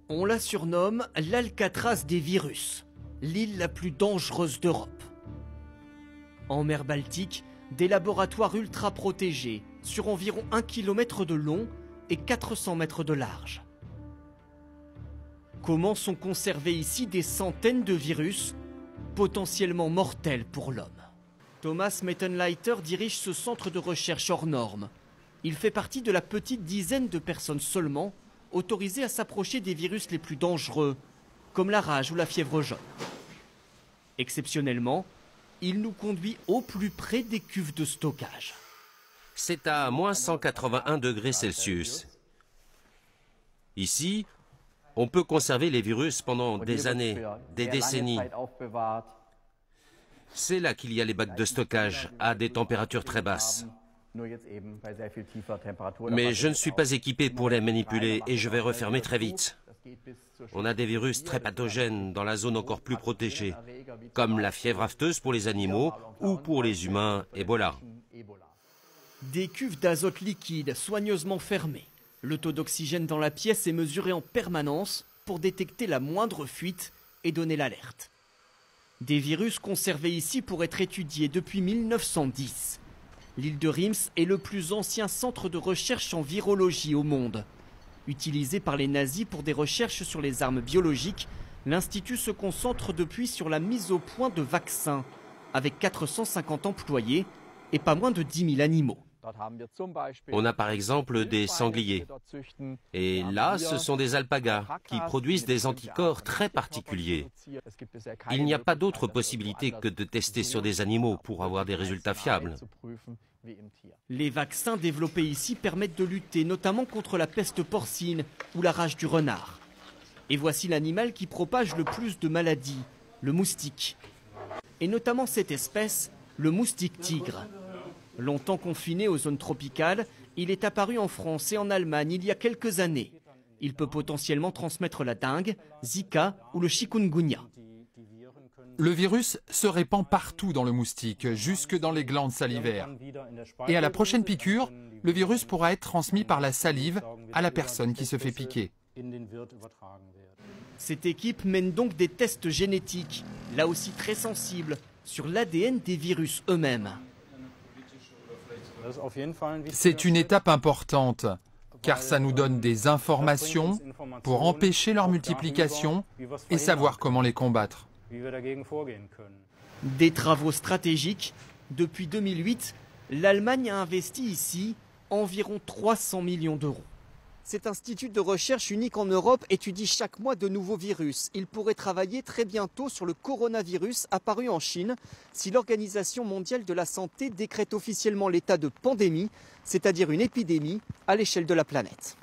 On la surnomme l'Alcatraz des virus, l'île la plus dangereuse d'Europe. En mer Baltique, des laboratoires ultra protégés sur environ 1 km de long et 400 mètres de large. Comment sont conservés ici des centaines de virus potentiellement mortels pour l'homme? Thomas Mettenleiter dirige ce centre de recherche hors norme. Il fait partie de la petite dizaine de personnes seulement autorisées à s'approcher des virus les plus dangereux, comme la rage ou la fièvre jaune. Exceptionnellement, il nous conduit au plus près des cuves de stockage. C'est à moins 181 degrés Celsius. Ici, on peut conserver les virus pendant des années, des décennies. C'est là qu'il y a les bacs de stockage, à des températures très basses. Mais je ne suis pas équipé pour les manipuler et je vais refermer très vite. On a des virus très pathogènes dans la zone encore plus protégée, comme la fièvre afteuse pour les animaux ou pour les humains, Ebola. Des cuves d'azote liquide soigneusement fermées. Le taux d'oxygène dans la pièce est mesuré en permanence pour détecter la moindre fuite et donner l'alerte. Des virus conservés ici pour être étudiés depuis 1910. L'île de Reims est le plus ancien centre de recherche en virologie au monde. Utilisé par les nazis pour des recherches sur les armes biologiques, l'Institut se concentre depuis sur la mise au point de vaccins, avec 450 employés et pas moins de 10 000 animaux. On a par exemple des sangliers. Et là, ce sont des alpagas qui produisent des anticorps très particuliers. Il n'y a pas d'autre possibilité que de tester sur des animaux pour avoir des résultats fiables. Les vaccins développés ici permettent de lutter notamment contre la peste porcine ou la rage du renard. Et voici l'animal qui propage le plus de maladies, le moustique. Et notamment cette espèce, le moustique tigre. Longtemps confiné aux zones tropicales, il est apparu en France et en Allemagne il y a quelques années. Il peut potentiellement transmettre la dengue, Zika ou le chikungunya. Le virus se répand partout dans le moustique, jusque dans les glandes salivaires. Et à la prochaine piqûre, le virus pourra être transmis par la salive à la personne qui se fait piquer. Cette équipe mène donc des tests génétiques, là aussi très sensibles, sur l'ADN des virus eux-mêmes. C'est une étape importante, car ça nous donne des informations pour empêcher leur multiplication et savoir comment les combattre. Des travaux stratégiques. Depuis 2008, l'Allemagne a investi ici environ 300 millions d'euros. Cet institut de recherche unique en Europe étudie chaque mois de nouveaux virus. Il pourrait travailler très bientôt sur le coronavirus apparu en Chine si l'Organisation mondiale de la santé décrète officiellement l'état de pandémie, c'est-à-dire une épidémie à l'échelle de la planète.